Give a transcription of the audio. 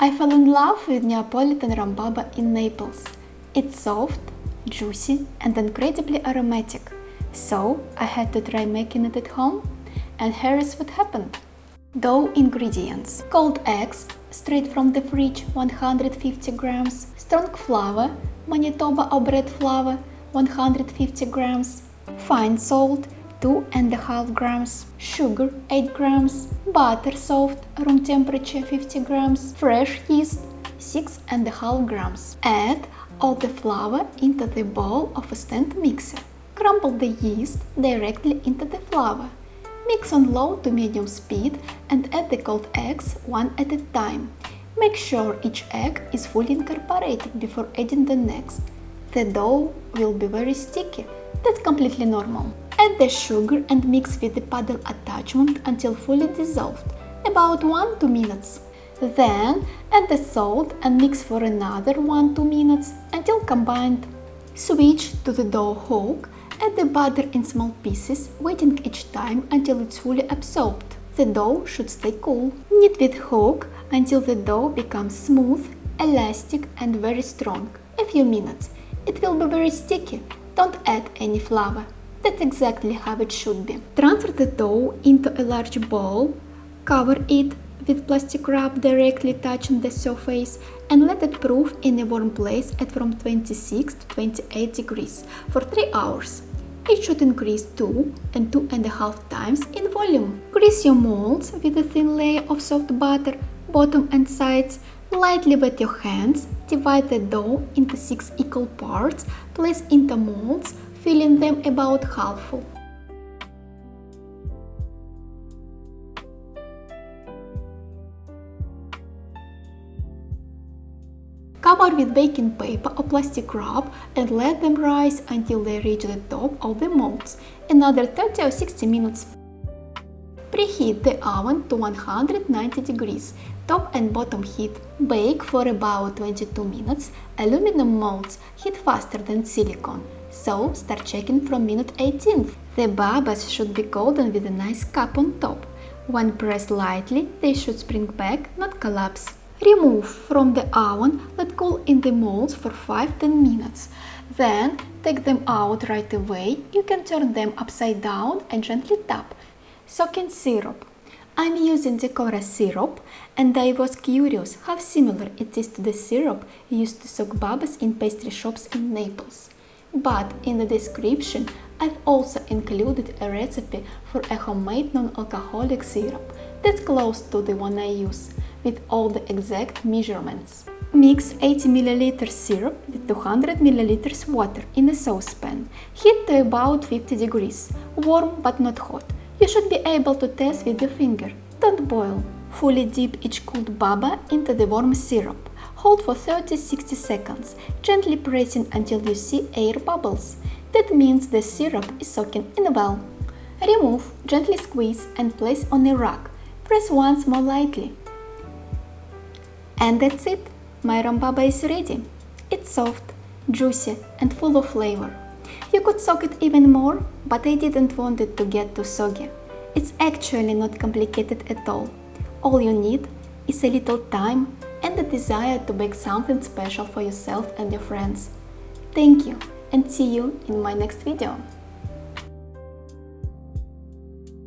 I fell in love with Neapolitan rhubarb in Naples. It's soft, juicy and incredibly aromatic, so I had to try making it at home, and here is what happened. Dough ingredients: cold eggs, straight from the fridge 150 grams, strong flour, Manitoba or bread flour 150 grams, fine salt 2.5 grams, sugar 8 grams, butter soft room temperature 50 grams, fresh yeast 6.5 grams. Add all the flour into the bowl of a stand mixer. Crumble the yeast directly into the flour. Mix on low to medium speed and add the cold eggs one at a time. Make sure each egg is fully incorporated before adding the next. The dough will be very sticky. That's completely normal. Add the sugar and mix with the paddle attachment until fully dissolved, about 1–2 minutes. Then add the salt and mix for another 1–2 minutes until combined. Switch to the dough hook. Add the butter in small pieces, waiting each time until it's fully absorbed. The dough should stay cool. Knead with hook until the dough becomes smooth, elastic and very strong. A few minutes. It will be very sticky. Don't add any flour. That's exactly how it should be. Transfer the dough into a large bowl, cover it with plastic wrap directly touching the surface, and let it proof in a warm place at from 26 to 28 degrees for 3 hours. It should increase 2 and 2.5 times in volume. Grease your molds with a thin layer of soft butter, bottom and sides. Lightly wet your hands, divide the dough into 6 equal parts, place into molds, filling them about half full. Cover with baking paper or plastic wrap and let them rise until they reach the top of the molds, another 30 or 60 minutes. Preheat the oven to 190 degrees, top and bottom heat. Bake for about 22 minutes. Aluminum molds heat faster than silicone, so start checking from minute 18. The bubbles should be golden with a nice cup on top. When pressed lightly, they should spring back, not collapse. Remove from the oven, let cool in the molds for 5–10 minutes. Then take them out right away. You can turn them upside down and gently tap. Soak in syrup. I'm using Decora syrup, and I was curious how similar it is to the syrup used to soak bubbles in pastry shops in Naples. But in the description, I've also included a recipe for a homemade non-alcoholic syrup that's close to the one I use, with all the exact measurements. Mix 80 ml syrup with 200 ml water in a saucepan. Heat to about 50 degrees, warm but not hot. You should be able to test with your finger. Don't boil. Fully dip each cooled baba into the warm syrup. Hold for 30–60 seconds, gently pressing until you see air bubbles. That means the syrup is soaking in well. Remove, gently squeeze and place on a rag. Press once more lightly. And that's it. My rhubarb is ready. It's soft, juicy and full of flavor. You could soak it even more, but I didn't want it to get too soggy. It's actually not complicated at all. All you need is a little time and the desire to bake something special for yourself and your friends. Thank you, and see you in my next video.